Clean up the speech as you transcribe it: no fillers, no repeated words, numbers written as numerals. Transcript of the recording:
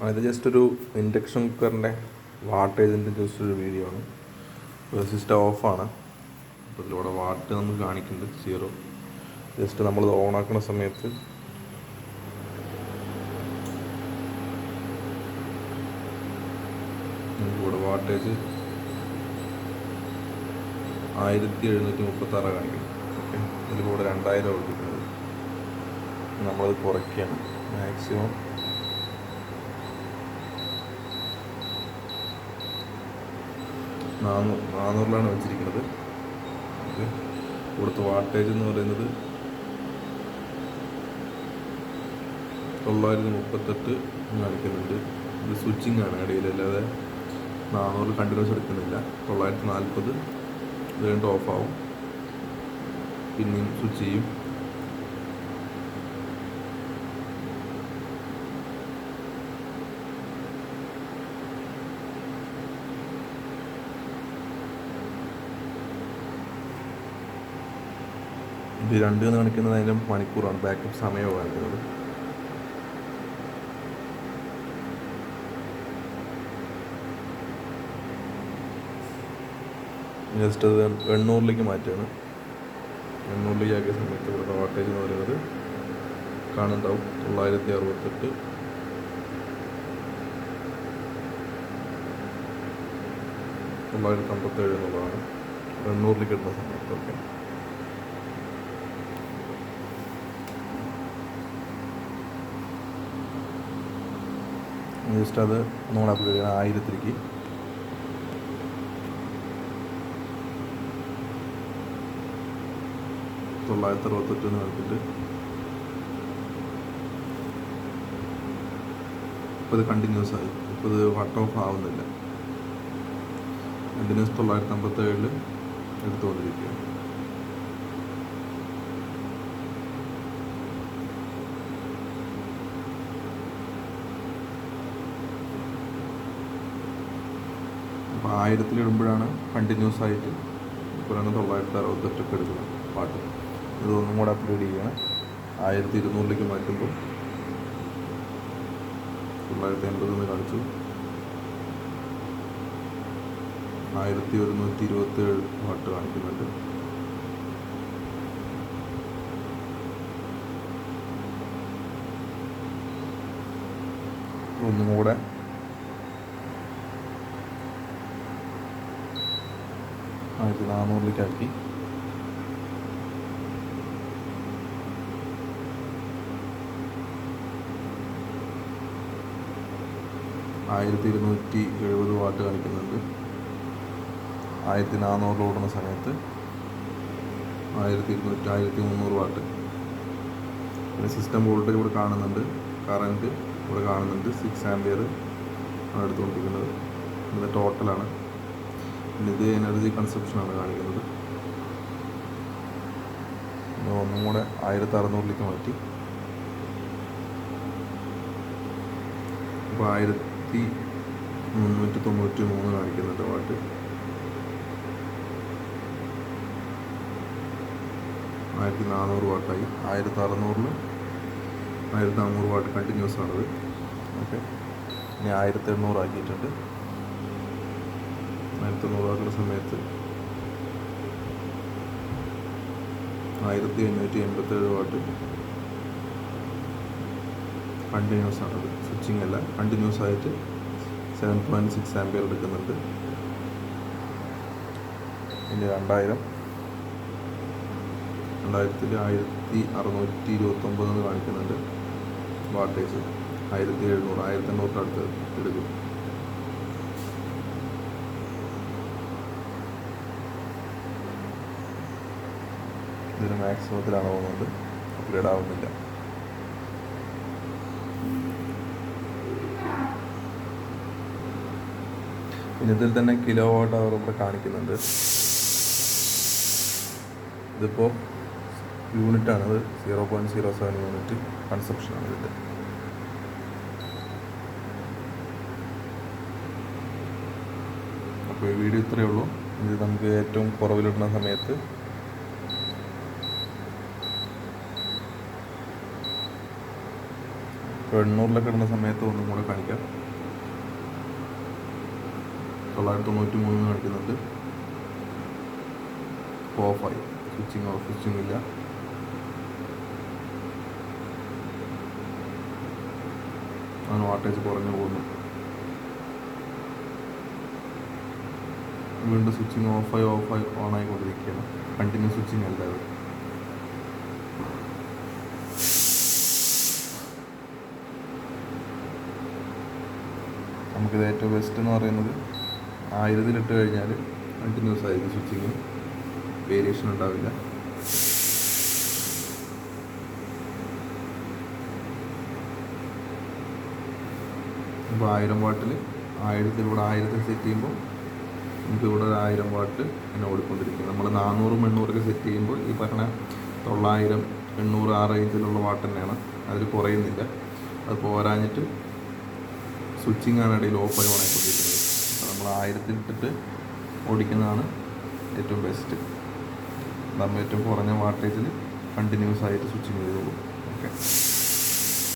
ഇത് ജസ്റ്റ് ഒരു ഇൻഡക്ഷൻ കുക്കറിൻ്റെ വാട്ടേജിൻ്റെ ജസ്റ്റ് ഒരു വീഡിയോ ആണ്. സിസ്റ്റം ഓഫാണ്. അപ്പോൾ ഇതിലൂടെ വാട്ട് നമുക്ക് കാണിക്കുന്നുണ്ട് 0. ജസ്റ്റ് നമ്മളിത് ഓണാക്കുന്ന സമയത്ത് നമുക്കിവിടെ വാട്ടേജ് 1736 കാണിക്കുന്നു. ഓക്കെ, ഇതിലൂടെ 2000 ഓടിക്കുന്നത്. നമ്മളത് കുറയ്ക്കുകയാണ്. മാക്സിമം 400 വെച്ചിരിക്കുന്നത്. ഓക്കെ, ഇവിടുത്തെ വാട്ടേജ് എന്ന് പറയുന്നത് 938 കാണിക്കുന്നുണ്ട്. ഇത് സ്വിച്ചിങ് ആണ് ഇടയിലല്ലാതെ 400 കണ്ടിന്യൂസ് എടുക്കുന്നില്ല. 940 ഇത് കഴിഞ്ഞിട്ട് ഓഫാവും, പിന്നെയും സ്വിച്ച് ചെയ്യും. ഇത് 2 എന്ന് കാണിക്കുന്നത് അതിൻ്റെ മണിക്കൂറാണ്, ബാക്കപ്പ് സമയമാണ് കാണിക്കുന്നത്. ജസ്റ്റ് അത് 800 മാറ്റുകയാണ്. 800 ആക്കിയ സമയത്ത് ഇവിടുത്തെ വാട്ടേജ് എന്ന് പറയുന്നത് കാണുന്നുണ്ടാവും 968 957 എന്നുള്ളതാണ് 800 കിട്ടുന്ന സമയത്ത്. ഓക്കെ, ജസ്റ്റ് അത് നമ്മൾ അപ്ലോഡ് ചെയ്യണം 1000 968 നോക്കിയിട്ട് ഇപ്പോൾ ഇത് കണ്ടിന്യൂസ് ആയി. ഇപ്പോൾ ഇത് കട്ട് ഓഫ് ആവുന്നില്ല. കണ്ടിന്യൂസ് 957 എടുത്തുകൊണ്ടിരിക്കുകയാണ്. അപ്പോൾ 1000 ഇടുമ്പോഴാണ് കണ്ടിന്യൂസ് ആയിട്ട് ഇപ്പോഴാണ് 968 എടുക്കുന്നത് പാട്ട്. ഇതൊന്നും കൂടെ അപ്ലോഡ് ചെയ്യണം. 1200 മാറ്റുമ്പോൾ 980 കാണിച്ചു. 1127 വാട്ട് കാണിക്കുന്നുണ്ട്. ഒന്നും കൂടെ 1400 1270 വാട്ട് കാണിക്കുന്നുണ്ട്. 1400 ഓടുന്ന സമയത്ത് 1300 വാട്ട്. പിന്നെ സിസ്റ്റം വോൾട്ടേജ് ഇവിടെ കാണുന്നുണ്ട്, കറൻറ്റ് ഇവിടെ കാണുന്നുണ്ട്. 6 ആംപിയർ ആണ് എടുത്തുകൊണ്ടിരിക്കുന്നത്. ഇത് ടോട്ടലാണ്. പിന്നെ ഇത് എനർജി കൺസപ്ഷനാണ് കാണിക്കുന്നത്. ഒന്നും കൂടെ 1600 മാറ്റി. ഇപ്പോൾ 1393 കാണിക്കുന്നുണ്ട് വാട്ട്. 1400 വാട്ടായി. 1600 1400 വാട്ട് കണ്ടിന്യൂസ് ആണത്. ഓക്കെ, ഇനി 1800 ആക്കിയിട്ടുണ്ട്. 1800 ആക്കുന്ന സമയത്ത് 1587 വാട്ട് കണ്ടിന്യൂസ് ആണത്. സ്വിച്ചിങ് അല്ല, കണ്ടിന്യൂസ് ആയിട്ട് 7.6 ആംപിയർ എടുക്കുന്നുണ്ട്. ഇനി 2000 1629 കാണിക്കുന്നുണ്ട് വാട്ടേജ്. 1700 1800 അടുത്ത് എടുക്കും. ഇതിന് മാക്സിമത്തിലാണ് പോകുന്നത്, അപ്ഗ്രേഡ് ആവുന്നില്ല. പിന്നെ ഇതിൽ തന്നെ കിലോ വാട്ട് അവർ ഇവിടെ കാണിക്കുന്നുണ്ട്. ഇതിപ്പോൾ യൂണിറ്റാണത്, 0.07 യൂണിറ്റ് കൺസപ്ഷനാണ് ഇതിൻ്റെ. അപ്പോൾ ഈ വീഡിയോ ഇത്രയേ ഉള്ളൂ. ഇത് നമുക്ക് ഏറ്റവും കുറവിലിടുന്ന സമയത്ത് 800 ഇടുന്ന സമയത്ത് ഒന്നും കൂടെ കാണിക്കാം. 993 കാണിക്കുന്നുണ്ട്. ഓഫായി, സ്വിച്ചിങ് ഇല്ല. അങ്ങനെ വാട്ടേജ് കുറഞ്ഞു പോകുന്നു. വീണ്ടും സ്വിച്ചിങ് ഓഫായി ഓണായിക്കൊണ്ടിരിക്കുകയാണ്. കണ്ടിന്യൂസ് സ്വിച്ചിങ് അല്ല അത്. നമുക്കിത് ഏറ്റവും ബെസ്റ്റ് എന്ന് പറയുന്നത് 1000 ഇട്ട് കഴിഞ്ഞാൽ കണ്ടിന്യൂസ് ആയിരിക്കും സ്വിച്ചിങ്, വേരിയേഷൻ ഉണ്ടാവില്ല. ഇപ്പോൾ 1000 വാട്ടിൽ 1000 സെറ്റ് ചെയ്യുമ്പോൾ നമുക്ക് ഇവിടെ 1000 വാട്ട് ഇങ്ങനെ ഓടിക്കൊണ്ടിരിക്കും. നമ്മൾ 400 800 സെറ്റ് ചെയ്യുമ്പോൾ ഈ പറഞ്ഞ 900 800 ആ റേഞ്ചിലുള്ള വാട്ട് തന്നെയാണ്, അതിൽ കുറയുന്നില്ല. അത് പോരാഞ്ഞിട്ട് സ്വിച്ചിങ് ആണ് ഇടയിൽ ഓഫായി ഓണായിക്കൊണ്ടിരിക്കുന്നത്. അപ്പോൾ നമ്മൾ 1000 ഇട്ടിട്ട് ഓടിക്കുന്നതാണ് ഏറ്റവും ബെസ്റ്റ്. നമ്മൾ ഏറ്റവും കുറഞ്ഞ വാട്ടേജിൽ കണ്ടിന്യൂസ് ആയിട്ട് സ്വിച്ചിങ് ചെയ്തോളൂ. ഓക്കെ.